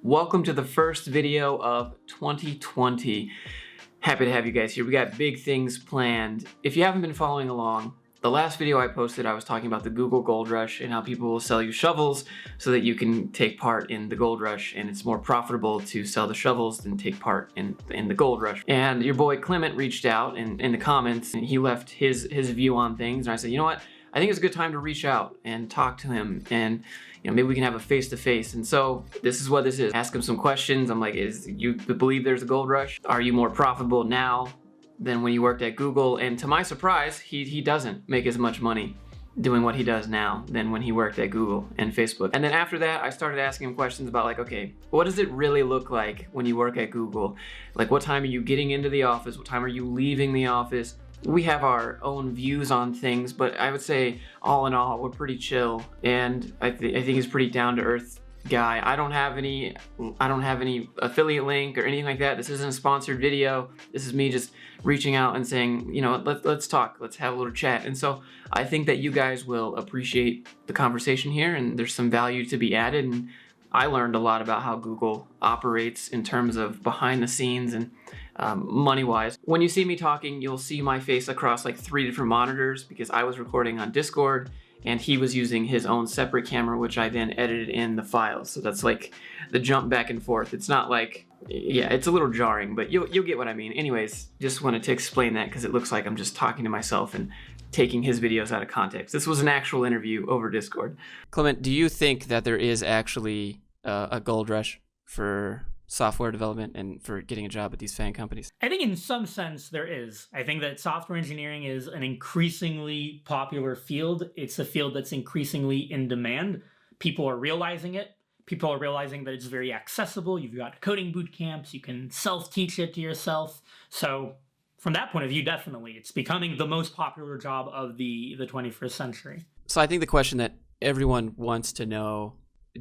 Welcome to the first video of 2020. Happy to have you guys here. We got big things planned. If you haven't been following along, the last video I posted, I was talking about the Google Gold Rush and how people will sell you shovels so that you can take part in the Gold Rush, and it's more profitable to sell the shovels than take part in the Gold Rush. And your boy cLéMeNt reached out in the comments, and he left his view on things, and I said, you know what? I think it's a good time to reach out and talk to him, and maybe we can have a face-to-face. And so this is what this is. Ask him some questions. I'm like, you believe there's a gold rush? Are you more profitable now than when you worked at Google? And to my surprise, he doesn't make as much money doing what he does now than when he worked at Google and Facebook. And then after that, I started asking him questions about, like, okay, what does it really look like when you work at Google? Like, what time are you getting into the office? What time are you leaving the office? We have our own views on things, but I would say all in all, we're pretty chill, and I think he's a pretty down-to-earth guy. I don't have any affiliate link or anything like that. This isn't a sponsored video. This is me just reaching out and saying, let's talk, let's have a little chat. And so I think that you guys will appreciate the conversation here, and there's some value to be added. And I learned a lot about how Google operates in terms of behind the scenes and money-wise. When you see me talking, you'll see my face across like 3 different monitors because I was recording on Discord and he was using his own separate camera, which I then edited in the files. So that's like the jump back and forth. It's not like, yeah, it's a little jarring, but you'll get what I mean. Anyways, just wanted to explain that because it looks like I'm just talking to myself and taking his videos out of context. This was an actual interview over Discord. cLéMeNt, do you think that there is actually a gold rush for software development and for getting a job at these FAANG companies? I think in some sense there is. I think that software engineering is an increasingly popular field. It's a field that's increasingly in demand. People are realizing it. People are realizing that it's very accessible. You've got coding boot camps. You can self-teach it to yourself. So from that point of view, definitely, it's becoming the most popular job of the 21st century. So I think the question that everyone wants to know,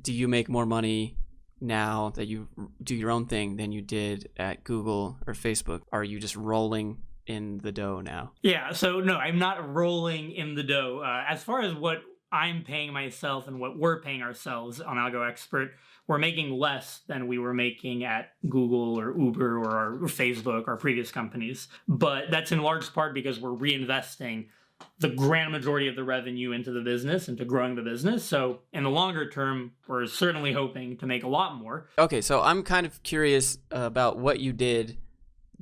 do you make more money now that you do your own thing than you did at Google or Facebook? Are you just rolling in the dough now? Yeah, so no, I'm not rolling in the dough. As far as what I'm paying myself and what we're paying ourselves on Algo Expert, we're making less than we were making at Google or Uber or Facebook, our previous companies. But that's in large part because we're reinvesting the grand majority of the revenue into the business, into growing the business. So in the longer term, we're certainly hoping to make a lot more. Okay, so I'm kind of curious about what you did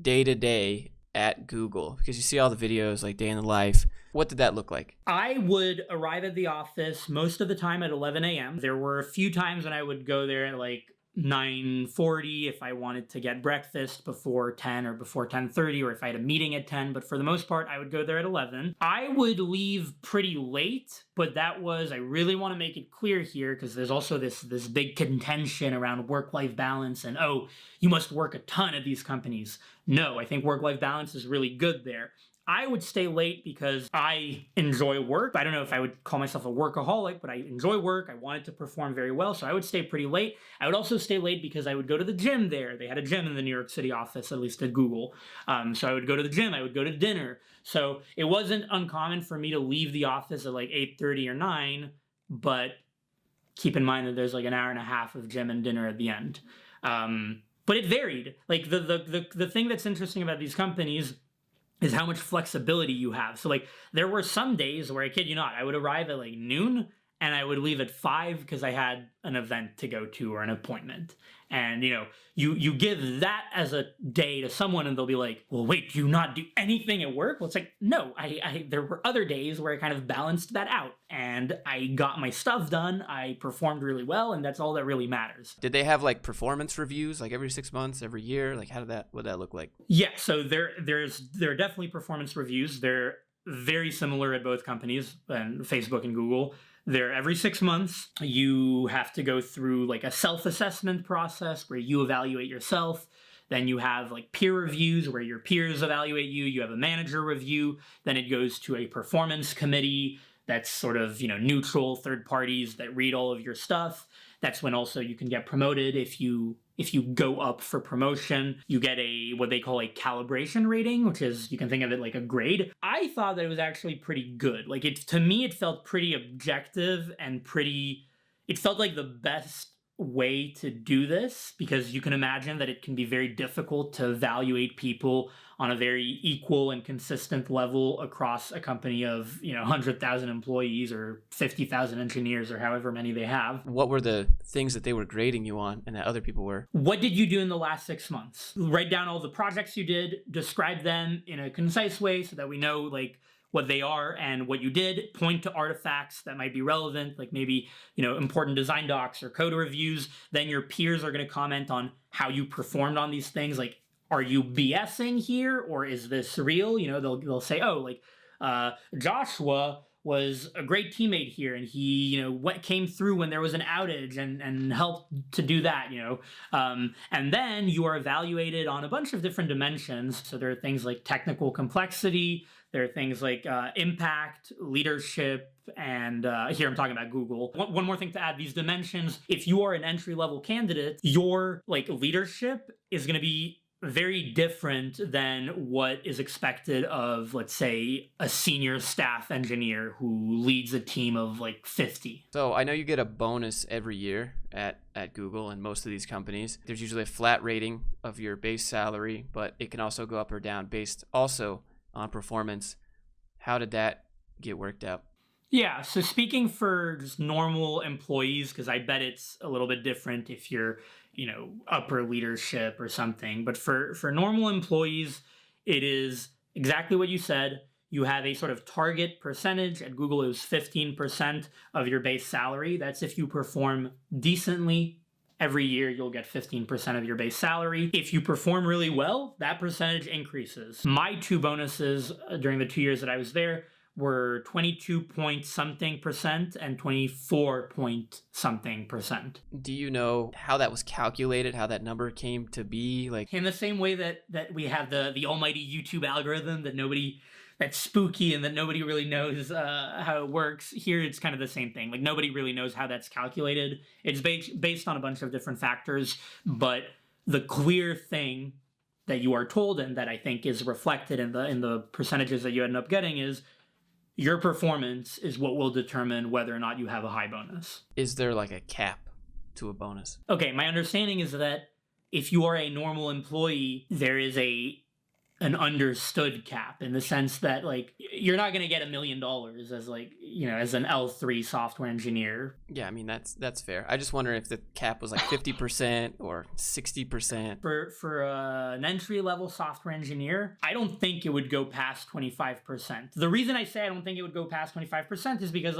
day to day at Google, because you see all the videos like day in the life. What did that look like? I would arrive at the office most of the time at 11 a.m. There were a few times when I would go there at like 9:40 if I wanted to get breakfast before 10 or before 10:30, or if I had a meeting at 10, but for the most part I would go there at 11. I would leave pretty late, but that was, I really want to make it clear here because there's also this big contention around work-life balance and, oh, you must work a ton at these companies. No, I think work-life balance is really good there. I would stay late because I enjoy work. I don't know if I would call myself a workaholic, but I enjoy work. I wanted to perform very well, so I would stay pretty late. I would also stay late because I would go to the gym there. They had a gym in the New York City office, at least at Google. So I would go to the gym. I would go to dinner. So it wasn't uncommon for me to leave the office at like 8:30 or 9, but keep in mind that there's like an hour and a half of gym and dinner at the end. But it varied. Like the thing that's interesting about these companies is how much flexibility you have. So like there were some days where, I kid you not, I would arrive at like noon and I would leave at 5 because I had an event to go to or an appointment. And you give that as a day to someone and they'll be like, well, wait, do you not do anything at work? Well, it's like, no, there were other days where I kind of balanced that out and I got my stuff done. I performed really well, and that's all that really matters. Did they have like performance reviews like every 6 months, every year? Like what would that look like? Yeah, so there are definitely performance reviews. They're very similar at both companies, and Facebook and Google. They're every 6 months. You have to go through like a self-assessment process where you evaluate yourself. Then you have like peer reviews where your peers evaluate you. You have a manager review. Then it goes to a performance committee that's sort of, neutral third parties that read all of your stuff. That's when also you can get promoted. If you go up for promotion, you get what they call a calibration rating, which is, you can think of it like a grade. I thought that it was actually pretty good. Like to me, it felt pretty objective and it felt like the best way to do this, because you can imagine that it can be very difficult to evaluate people on a very equal and consistent level across a company of 100,000 employees or 50,000 engineers or however many they have. What were the things that they were grading you on and that other people were? What did you do in the last 6 months? Write down all the projects you did, describe them in a concise way so that we know like what they are and what you did. Point to artifacts that might be relevant, like maybe important design docs or code reviews. Then your peers are going to comment on how you performed on these things. Like, are you BSing here or is this real? They'll say, oh, like Joshua was a great teammate here, and he came through when there was an outage and helped to do that. And then you are evaluated on a bunch of different dimensions. So there are things like technical complexity. There are things like impact, leadership, and here I'm talking about Google. One more thing to add, these dimensions, if you are an entry-level candidate, your leadership is going to be very different than what is expected of, let's say, a senior staff engineer who leads a team of 50. So I know you get a bonus every year at Google and most of these companies. There's usually a flat rating of your base salary, but it can also go up or down based also on performance. How did that get worked out? Yeah, so speaking for just normal employees, because I bet it's a little bit different if you're, upper leadership or something. But for normal employees, it is exactly what you said. You have a sort of target percentage. At Google, it was 15% of your base salary. That's if you perform decently. Every year, you'll get 15% of your base salary. If you perform really well, that percentage increases. My 2 bonuses during the 2 years that I was there were 22 point something percent and 24 point something percent. Do you know how that was calculated, how that number came to be? In the same way that we have the almighty YouTube algorithm that's spooky and that nobody really knows how it works. Here, it's kind of the same thing. Nobody really knows how that's calculated. It's based on a bunch of different factors, but the clear thing that you are told and that I think is reflected in the percentages that you end up getting is your performance is what will determine whether or not you have a high bonus. Is there a cap to a bonus? Okay, my understanding is that if you are a normal employee, there is an understood cap in the sense that you're not going to get $1 million as as an L3 software engineer. Yeah, I mean that's fair. I just wonder if the cap was 50% or 60%. For an entry level software engineer, I don't think it would go past 25%. The reason I say I don't think it would go past 25% is because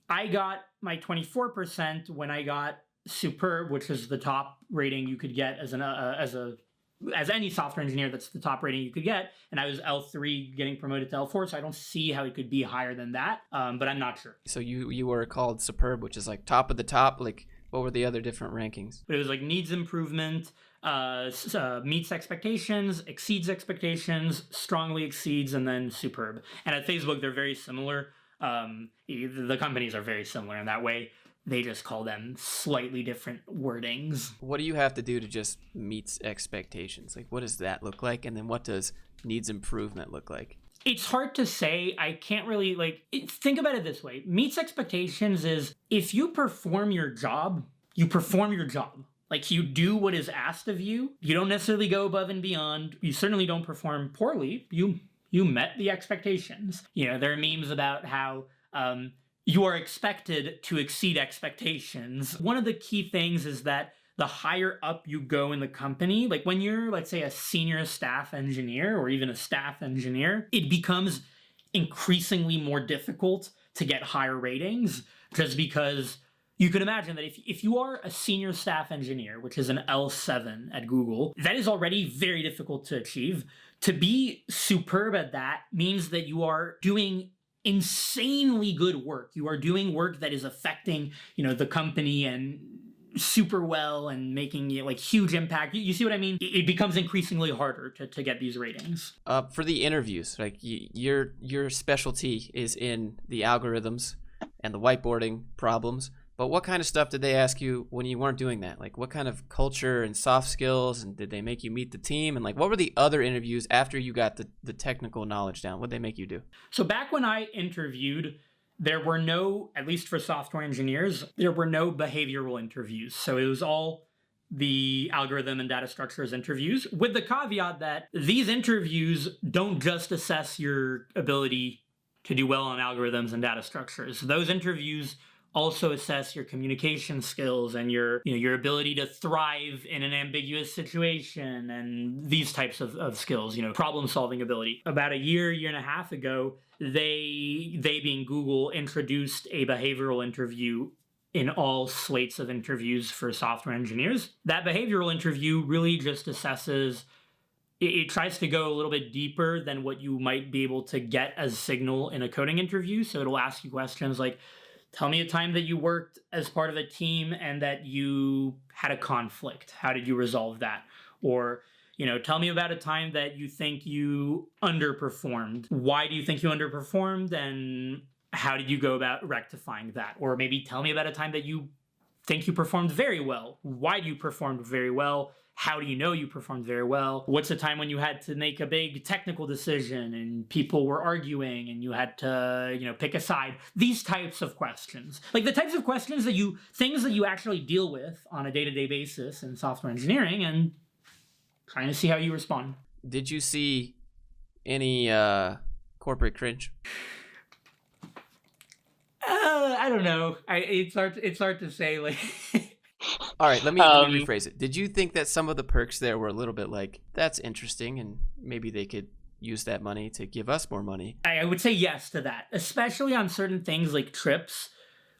I got my 24% when I got Superb, which is the top rating you could get as any software engineer. That's the top rating you could get, and I was L3 getting promoted to L4, so I don't see how it could be higher than that, but I'm not sure. So you were called Superb, which is top of the top. What were the other different rankings? But it was needs improvement, meets expectations, exceeds expectations, strongly exceeds, and then Superb. And at Facebook, they're very similar. The companies are very similar in that way. They just call them slightly different wordings. What do you have to do to just meets expectations? What does that look like? And then what does needs improvement look like? It's hard to say. I can't really think about it this way. Meets expectations is if you perform your job, you perform your job. You do what is asked of you. You don't necessarily go above and beyond. You certainly don't perform poorly. You met the expectations. There are memes about how you are expected to exceed expectations. One of the key things is that the higher up you go in the company, when you're, let's say, a senior staff engineer or even a staff engineer, it becomes increasingly more difficult to get higher ratings, just because you can imagine that if you are a senior staff engineer, which is an L7 at Google, that is already very difficult to achieve. To be superb at that means that you are doing insanely good work. You are doing work that is affecting, the company and super well and making it huge impact. You see what I mean? It becomes increasingly harder to get these ratings. For the interviews, your specialty is in the algorithms and the whiteboarding problems. But what kind of stuff did they ask you when you weren't doing that? What kind of culture and soft skills, and did they make you meet the team? And what were the other interviews after you got the technical knowledge down? What did they make you do? So back when I interviewed there were no, at least for software engineers, there were no behavioral interviews. So it was all the algorithm and data structures interviews, with the caveat that these interviews don't just assess your ability to do well on algorithms and data structures. Those interviews also assess your communication skills and your ability to thrive in an ambiguous situation and these types of skills, problem solving ability. About a year and a half ago, they being Google, introduced a behavioral interview in all slates of interviews for software engineers. That behavioral interview really just assesses, it tries to go a little bit deeper than what you might be able to get as signal in a coding interview. So it'll ask you questions like, tell me a time that you worked as part of a team and that you had a conflict. How did you resolve that? Or, tell me about a time that you think you underperformed. Why do you think you underperformed? And how did you go about rectifying that? Or maybe tell me about a time that you think you performed very well. Why do you perform very well? How do you know you performed very well? What's the time when you had to make a big technical decision and people were arguing and you had to, pick a side? These types of questions. Like the types of questions things that you actually deal with on a day-to-day basis in software engineering, and trying to see how you respond. Did you see any corporate cringe? I don't know. It's hard to say. Like, all right, let me rephrase it. Did you think that some of the perks there were a little bit like, that's interesting, and maybe they could use that money to give us more money? I would say yes to that, especially on certain things like trips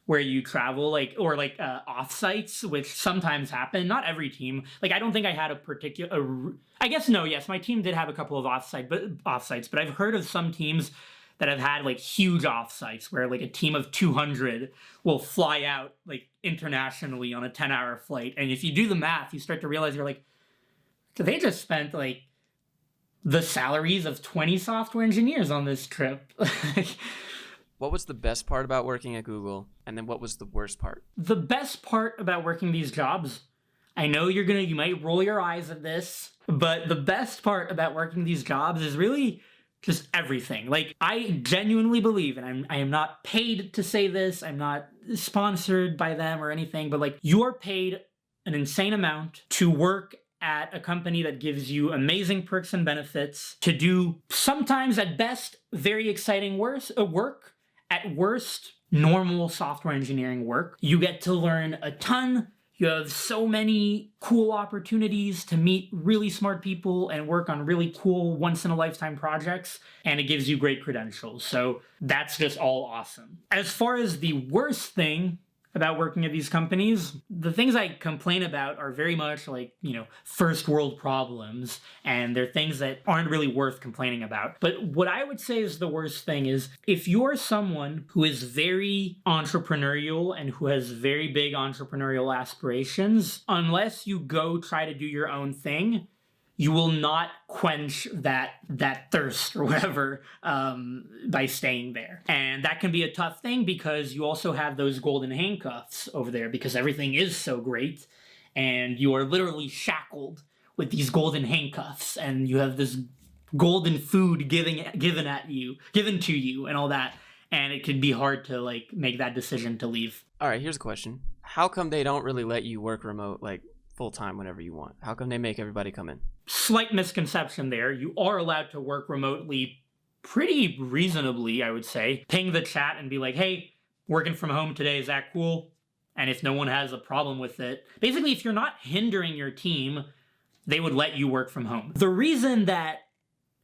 where you travel, or offsites, which sometimes happen. Not every team. Like, I don't think I had a particular. I guess no. Yes, my team did have a couple of offsites, but I've heard of some teams that have had huge offsites where a team of 200 will fly out internationally on a 10-hour flight. And if you do the math, you start to realize you're they just spent the salaries of 20 software engineers on this trip. What was the best part about working at Google? And then what was the worst part? The best part about working these jobs, I know you might roll your eyes at this, but the best part about working these jobs is really just everything. I genuinely believe, and I am not paid to say this, I'm not sponsored by them or anything, but you're paid an insane amount to work at a company that gives you amazing perks and benefits, to do sometimes at best very exciting work, at worst normal software engineering work. You get to learn a ton. You have so many cool opportunities to meet really smart people and work on really cool once-in-a-lifetime projects, and it gives you great credentials. So that's just all awesome. As far as the worst thing about working at these companies, the things I complain about are very much first world problems, and they're things that aren't really worth complaining about. But what I would say is the worst thing is if you're someone who is very entrepreneurial and who has very big entrepreneurial aspirations, unless you go try to do your own thing, you will not quench that thirst or whatever by staying there. And that can be a tough thing because you also have those golden handcuffs over there because everything is so great and you are literally shackled with these golden handcuffs and you have this golden food given to you and all that. And it can be hard to make that decision to leave. All right, here's a question. How come they don't really let you work remote full-time whenever you want? How come they make everybody come in? Slight misconception there. You are allowed to work remotely pretty reasonably, I would say. Ping the chat and be like, hey, working from home today, is that cool? And if no one has a problem with it, basically if you're not hindering your team, they would let you work from home. The reason that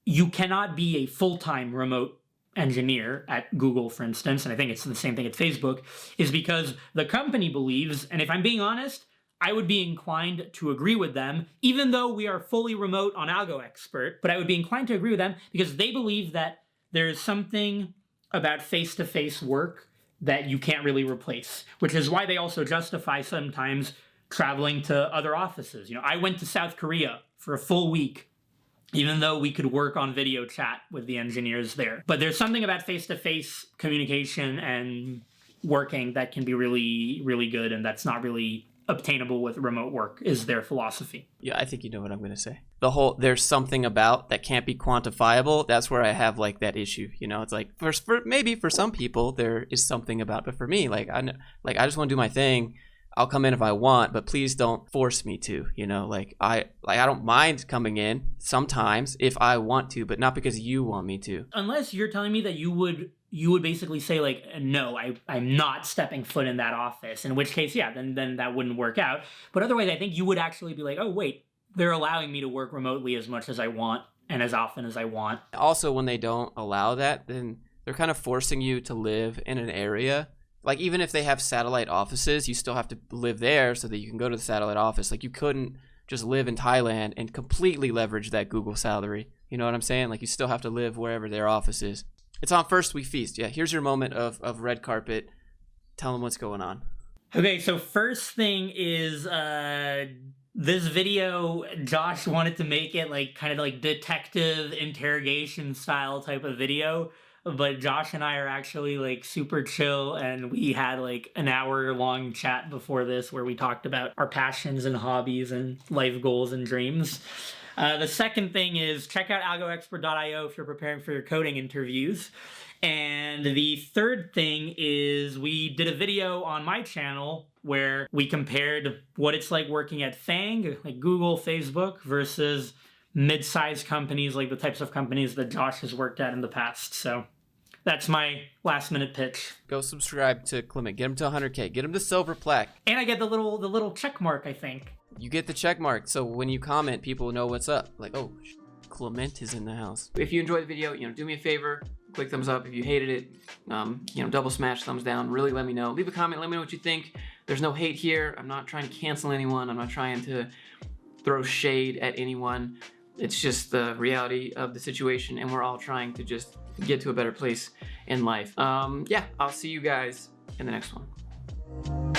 you cannot be a full-time remote engineer at Google, for instance, and I think it's the same thing at Facebook, is because the company believes, and if I'm being honest, I would be inclined to agree with them, even though we are fully remote on AlgoExpert, but I would be inclined to agree with them because they believe that there is something about face-to-face work that you can't really replace, which is why they also justify sometimes traveling to other offices. I went to South Korea for a full week, even though we could work on video chat with the engineers there. But there's something about face-to-face communication and working that can be really, really good, and that's not really obtainable with remote work, is their philosophy. Yeah, I think you know what I'm going to say. the whole there's something about that can't be quantifiable, that's where I have like that issue. You know, it's like for maybe for some people there is something about, but for me, like I just want to do my thing. I'll come in if I want, but please don't force me to, you know, like I don't mind coming in sometimes if I want to, but not because you want me to. Unless you're telling me that you would basically say like, no, I'm not stepping foot in that office, in which case, yeah, then that wouldn't work out. But otherwise, I think you would actually be like, oh, wait, they're allowing me to work remotely as much as I want and as often as I want. Also, when they don't allow that, then they're kind of forcing you to live in an area. Like, even if they have satellite offices, you still have to live there so that you can go to the satellite office. Like, you couldn't just live in Thailand and completely leverage that Google salary. You know what I'm saying? Like, you still have to live wherever their office is. It's on First We Feast. Yeah, here's your moment of red carpet. Tell them what's going on. Okay, so first thing is this video, Josh wanted to make it like kind of like detective interrogation style type of video. But Josh and I are actually like super chill, and we had like an hour-long chat before this where we talked about our passions and hobbies and life goals and dreams. The second thing is check out algoexpert.io if you're preparing for your coding interviews. And the third thing is we did a video on my channel where we compared what it's like working at FANG, like Google, Facebook, versus mid-sized companies, like the types of companies that Josh has worked at in the past. So that's my last-minute pitch. Go subscribe to cLéMeNt. Get him to 100K. Get him to silver plaque. And I get the little check mark, I think. You get the check mark, so when you comment, people know what's up. Like, oh, cLéMeNt is in the house. If you enjoyed the video, do me a favor. Click thumbs up. If you hated it, double smash thumbs down. Really let me know. Leave a comment. Let me know what you think. There's no hate here. I'm not trying to cancel anyone. I'm not trying to throw shade at anyone. It's just the reality of the situation, and we're all trying to just get to a better place in life. Yeah, I'll see you guys in the next one.